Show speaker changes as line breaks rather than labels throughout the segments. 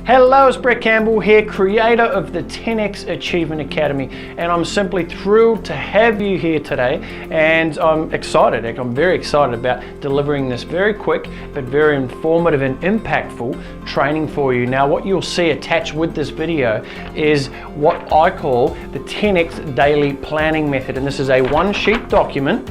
Hello, it's Campbell here, creator of the 10X Achievement Academy, and I'm simply thrilled to have you here today, and I'm excited. I'm very excited about delivering this very quick but very informative and impactful training for you. Now, what you'll see attached with this video is what I call the 10X Daily Planning Method, and this is a one-sheet document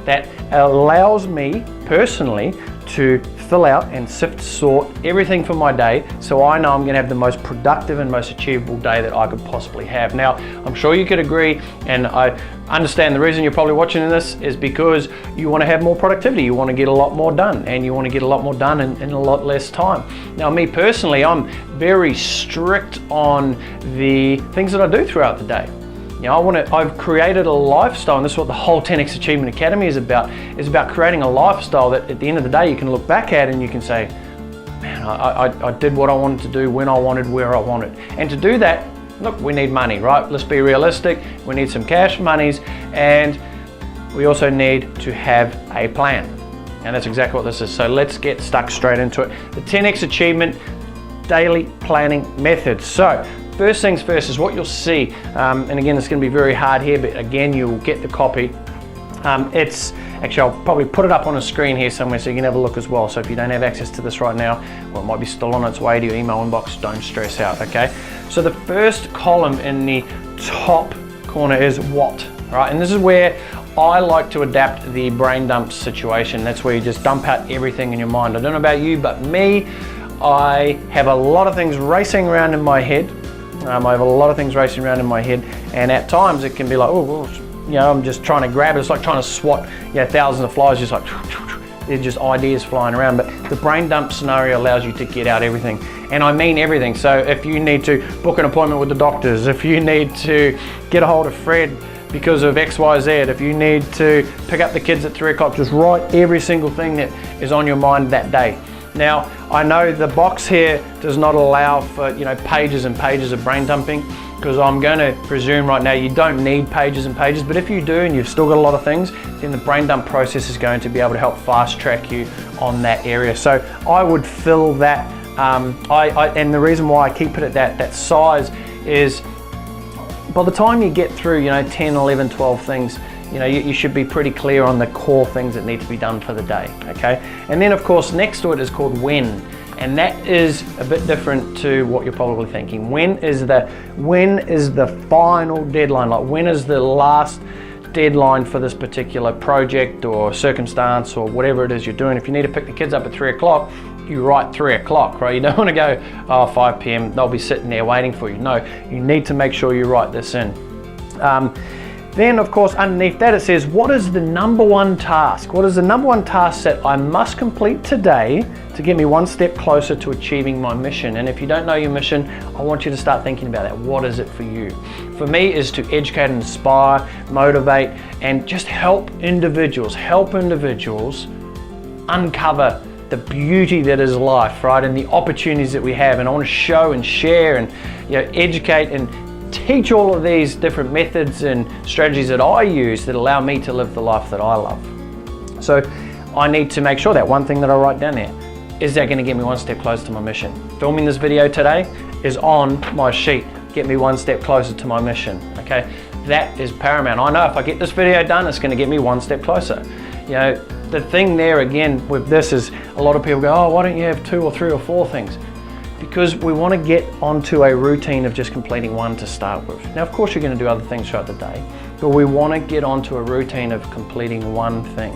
that allows me personally to fill out and sift sort everything for my day, so I know I'm going to have the most productive and most achievable day that I could possibly have. Now, I'm sure you could agree, and I understand the reason you're probably watching this is because you want to have more productivity, you want to get a lot more done, and you want to get a lot more done in a lot less time. Now, me personally, I'm very strict on the things that I do throughout the day. You know, I've created a lifestyle, and this is what the whole 10X Achievement Academy is about creating a lifestyle that at the end of the day you can look back at and you can say, man, I did what I wanted to do, when I wanted, where I wanted. And to do that, look, we need money, right? Let's be realistic. We need some cash monies, and we also need to have a plan. And that's exactly what this is. So let's get stuck straight into it. The 10X Achievement Daily Planning Method. So, first things first is what you'll see, and again, it's going to be very hard here, but again, you'll get the copy. It's actually, I'll probably put it up on a screen here somewhere so you can have a look as well. So if you don't have access to this right now, well, it might be still on its way to your email inbox, don't stress out, okay? So the first column in the top corner is what, right? And this is where I like to adapt the brain dump situation. That's where you just dump out everything in your mind. I don't know about you, but me, I have a lot of things racing around in my head. I have a lot of things racing around in my head, and at times it can be like, oh, well, you know, I'm just trying to grab it. It's like trying to swat, you know, thousands of flies, just like, they're just ideas flying around. But the brain dump scenario allows you to get out everything, and I mean everything. So if you need to book an appointment with the doctors, if you need to get a hold of Fred because of X, Y, Z, if you need to pick up the kids at 3 o'clock, just write every single thing that is on your mind that day. Now, I know the box here does not allow for, you know, pages and pages of brain dumping, because I'm going to presume right now you don't need pages and pages, but if you do and you've still got a lot of things, then the brain dump process is going to be able to help fast track you on that area. So I would fill that, and the reason why I keep it at that size is by the time you get through, you know, 10, 11, 12 things, you know, you should be pretty clear on the core things that need to be done for the day, okay? And then, of course, next to it is called when, and that is a bit different to what you're probably thinking. When is the final deadline? Like, when is the last deadline for this particular project or circumstance or whatever it is you're doing? If you need to pick the kids up at 3 o'clock, you write 3 o'clock, right? You don't want to go, oh, 5 p.m., they'll be sitting there waiting for you. No, you need to make sure you write this in. Then, of course, underneath that it says, what is the number one task? What is the number one task that I must complete today to get me one step closer to achieving my mission? And if you don't know your mission, I want you to start thinking about that. What is it for you? For me, is to educate and inspire, motivate, and just help individuals uncover the beauty that is life, right? And the opportunities that we have. And I want to show and share and, you know, educate and teach all of these different methods and strategies that I use that allow me to live the life that I love. So I need to make sure that one thing that I write down there, is that going to get me one step closer to my mission? Filming this video today is on my sheet. Get me one step closer to my mission, okay? That is paramount. I know if I get this video done, it's going to get me one step closer. You know, the thing there again with this is a lot of people go, oh, why don't you have 2 or 3 or 4 things? Because we want to get onto a routine of just completing one to start with. Now, of course, you're going to do other things throughout the day, but we want to get onto a routine of completing one thing.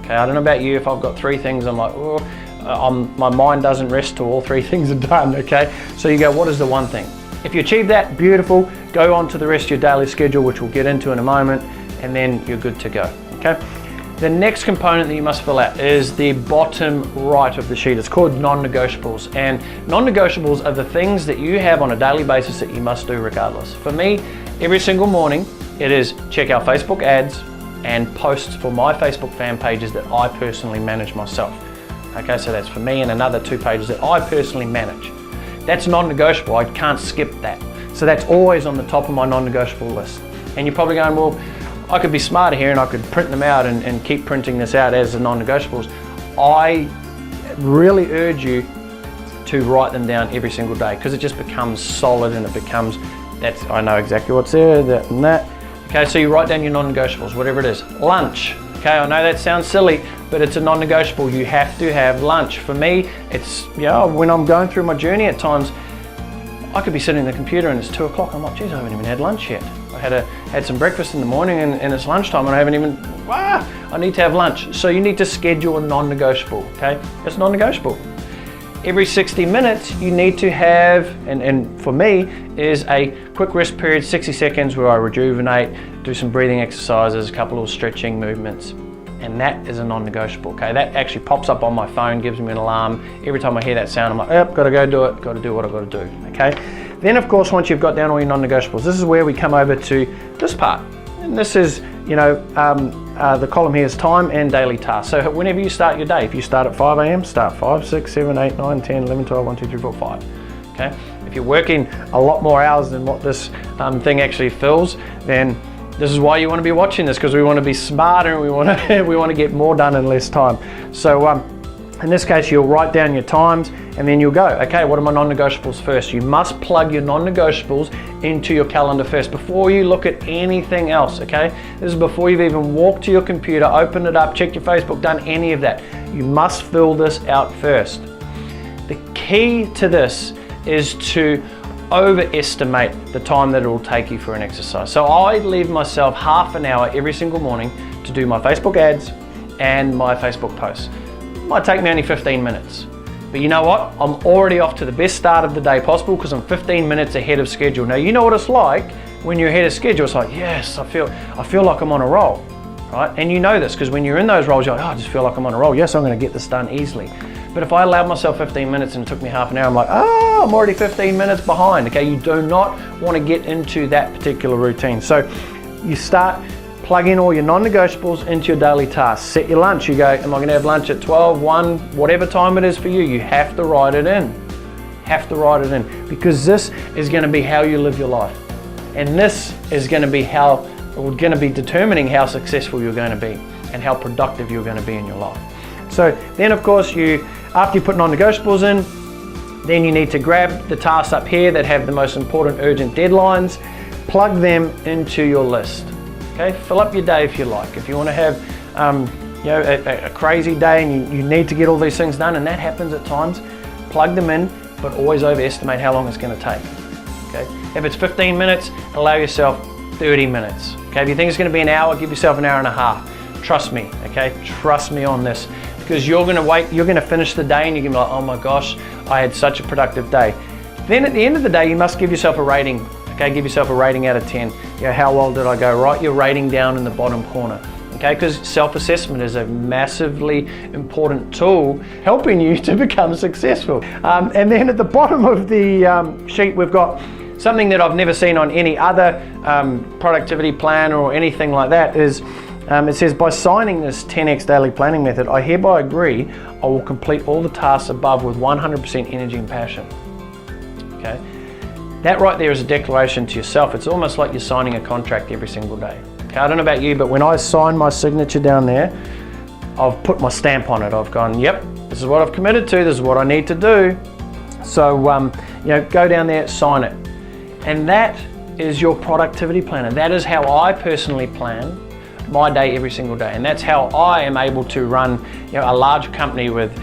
Okay, I don't know about you, if I've got 3 things, I'm like, oh, my mind doesn't rest till all 3 things are done, okay? So you go, what is the one thing? If you achieve that, beautiful, go on to the rest of your daily schedule, which we'll get into in a moment, and then you're good to go, okay? The next component that you must fill out is the bottom right of the sheet. It's called Non-Negotiables, and Non-Negotiables are the things that you have on a daily basis that you must do regardless. For me, every single morning, it is check out Facebook ads and posts for my Facebook fan pages that I personally manage myself. Okay, so that's for me and another 2 pages that I personally manage. That's non-negotiable, I can't skip that. So that's always on the top of my non-negotiable list. And you're probably going, well, I could be smarter here and I could print them out and keep printing this out as the non-negotiables. I really urge you to write them down every single day, because it just becomes solid and it becomes, I know exactly what's there, that and that. Okay, so you write down your non-negotiables, whatever it is. Lunch. Okay, I know that sounds silly, but it's a non-negotiable. You have to have lunch. For me, it's, when I'm going through my journey at times, I could be sitting at the computer and it's 2 o'clock. I'm like, geez, I haven't even had lunch yet. I had some breakfast in the morning and it's lunchtime and I haven't even, I need to have lunch. So you need to schedule a non-negotiable, okay? It's non-negotiable. Every 60 minutes, you need to have, and for me, is a quick rest period, 60 seconds where I rejuvenate, do some breathing exercises, a couple of stretching movements. And that is a non-negotiable, okay? That actually pops up on my phone, gives me an alarm. Every time I hear that sound, I'm like, yep, gotta go do it, gotta do what I gotta do, okay? Then of course, once you've got down all your non-negotiables, this is where we come over to this part. And this is, the column here is time and daily tasks. So whenever you start your day, if you start at 5 a.m., start 5, 6, 7, 8, 9, 10, 11, 12, 1, 2, 3, 4, 5, okay? If you're working a lot more hours than what this thing actually fills, then this is why you want to be watching this, because we want to be smarter and we want to get more done in less time. So in this case, you'll write down your times and then you'll go, okay, what are my non-negotiables first? You must plug your non-negotiables into your calendar first before you look at anything else, okay? This is before you've even walked to your computer, opened it up, checked your Facebook, done any of that. You must fill this out first. The key to this is to overestimate the time that it will take you for an exercise. So I leave myself half an hour every single morning to do my Facebook ads and my Facebook posts. It might take me only 15 minutes. But you know what? I'm already off to the best start of the day possible because I'm 15 minutes ahead of schedule. Now, you know what it's like when you're ahead of schedule. It's like, yes, I feel like I'm on a roll, right? And you know this because when you're in those rolls, you're like, oh, I just feel like I'm on a roll. Yes, I'm going to get this done easily. But if I allowed myself 15 minutes and it took me half an hour, I'm like, oh, I'm already 15 minutes behind. Okay, you do not want to get into that particular routine. So you start, plug in all your non-negotiables into your daily tasks. Set your lunch. You go, am I going to have lunch at 12, 1, whatever time it is for you? You have to write it in. Have to write it in, because this is going to be how you live your life. And this is going to be determining how successful you're going to be and how productive you're going to be in your life. So then of course after you put non-negotiables in, then you need to grab the tasks up here that have the most important urgent deadlines, plug them into your list. Okay, fill up your day if you like. If you want to have a crazy day and you need to get all these things done, and that happens at times, plug them in, but always overestimate how long it's going to take. Okay, if it's 15 minutes, allow yourself 30 minutes. Okay, if you think it's going to be an hour, give yourself an hour and a half. Trust me, okay? Trust me on this, because you're going to finish the day and you're going to be like, oh my gosh, I had such a productive day. Then at the end of the day, you must give yourself a rating. Okay, give yourself a rating out of 10. How well did I go? Write your rating down in the bottom corner. Okay, because self-assessment is a massively important tool helping you to become successful. And then at the bottom of the sheet, we've got something that I've never seen on any other productivity plan or anything like that. Is it says, by signing this 10x daily planning method, I hereby agree I will complete all the tasks above with 100% energy and passion. Okay. That right there is a declaration to yourself. It's almost like you're signing a contract every single day. Okay, I don't know about you, but when I sign my signature down there, I've put my stamp on it. I've gone, yep, this is what I've committed to, this is what I need to do. So, go down there, sign it. And that is your productivity planner. That is how I personally plan my day every single day. And that's how I am able to run a large company with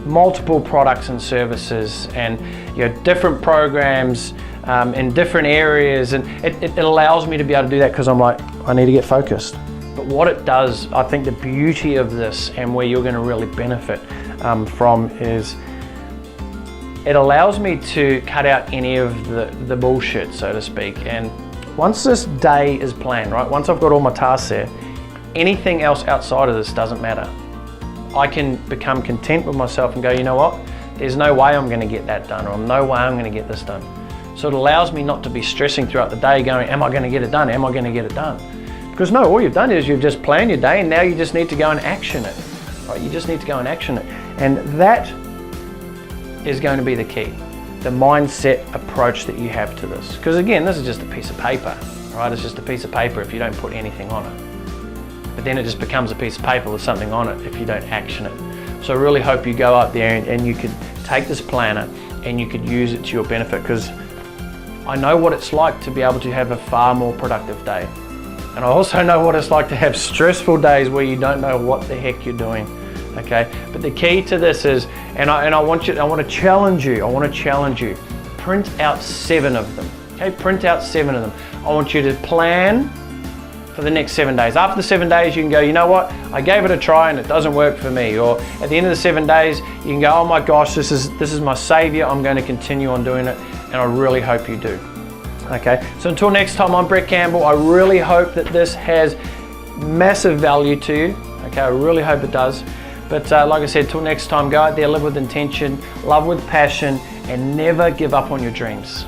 multiple products and services and different programs in different areas, and it allows me to be able to do that because I'm like, I need to get focused. But what it does, I think the beauty of this and where you're going to really benefit from is it allows me to cut out any of the bullshit, so to speak. And once this day is planned, right, once I've got all my tasks there, anything else outside of this doesn't matter. I can become content with myself and go, you know what, there's no way I'm going to get that done, or no way I'm going to get this done. So it allows me not to be stressing throughout the day going, am I going to get it done? Am I going to get it done? Because no, all you've done is you've just planned your day and now you just need to go and action it. Right? You just need to go and action it. And that is going to be the key, the mindset approach that you have to this. Because again, this is just a piece of paper, right? It's just a piece of paper if you don't put anything on it. But then it just becomes a piece of paper with something on it if you don't action it. So I really hope you go up there and you could take this planner and you could use it to your benefit, because I know what it's like to be able to have a far more productive day. And I also know what it's like to have stressful days where you don't know what the heck you're doing. Okay, but the key to this is, I want to challenge you, print out 7 of them. Okay, print out 7 of them. I want you to plan for the next 7 days. After the 7 days, you can go, you know what, I gave it a try and it doesn't work for me. Or at the end of the 7 days, you can go, oh my gosh, this is my savior. I'm going to continue on doing it, and I really hope you do. Okay, so until next time, I'm Brett Campbell. I really hope that this has massive value to you. Okay, I really hope it does. But like I said, till next time, go out there, live with intention, love with passion, and never give up on your dreams.